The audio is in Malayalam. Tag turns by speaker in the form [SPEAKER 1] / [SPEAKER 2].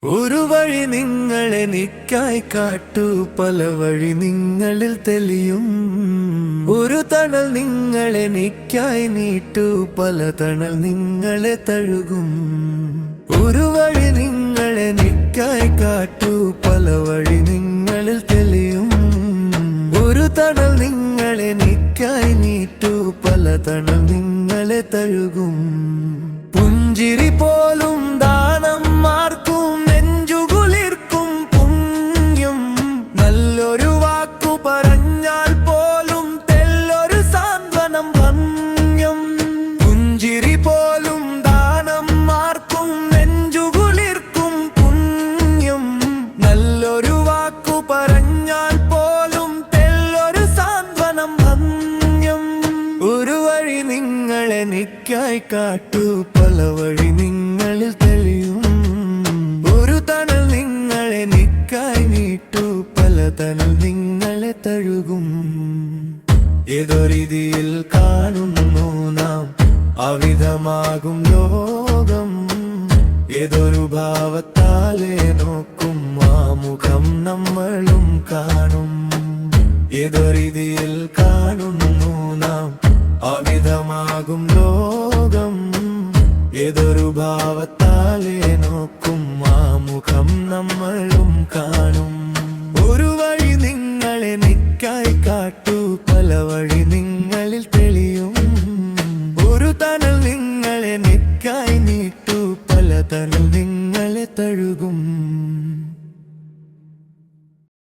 [SPEAKER 1] ഒരു വഴി നിങ്ങളെനിക്കായി കാട്ടു, പല വഴി നിങ്ങളിൽ തെളിയും. ഒരു തണൽ നിങ്ങളെനിക്കായി നീട്ടു, പല തണൽ നിങ്ങളെ തഴുകും. ഒരു വഴി നിങ്ങളെനിക്കായി കാട്ടു, പല വഴി നിങ്ങളിൽ തെളിയും. ഒരു തണൽ നിങ്ങളെനിക്കായി നീട്ടു, പല തണൽ നിങ്ങളെ തഴുകും. പുഞ്ചിരി പോലും ദാനം മാർക്കും, നെഞ്ചുകുളിർക്കും പുണ്യം. നല്ലൊരു വാക്കു പറഞ്ഞാൽ പോലും തെല്ലൊരു സാന്ത്വനം വന്യം. പുഞ്ചിരി പോലും ദാനം മാർക്കും, നെഞ്ചുകുളിർക്കും പുണ്യം. നല്ലൊരു വാക്കു പറഞ്ഞാൽ പോലും തെല്ലൊരു സാന്ത്വനം വന്യം. ഒരു വഴി നിങ്ങളെനിക്കായി കാട്ടു, പല വഴി നിങ്ങളിൽ തെളിയും. ഒരു തണൽ നിങ്ങളെനിക്കായി നീട്ടു, പല തണൽ നിങ്ങളെ തഴുകും. ഏതൊരീതിയിൽ കാണുന്നു നാം അവിധമാകും ലോകം. ഏതൊരു ഭാവത്താലെ നോക്കും ആ മുഖം നമ്മളും കാണും. ഏതൊരീതിയിൽ കാണുന്നു നാം അവിധമാകും ലോകം. ഏതൊരു ഭാവത്താലെ നോക്കും ആ മുഖം നമ്മളും കാണും. ഒരു വഴി നിങ്ങളെനിക്കായി കാട്ടു, പല വഴി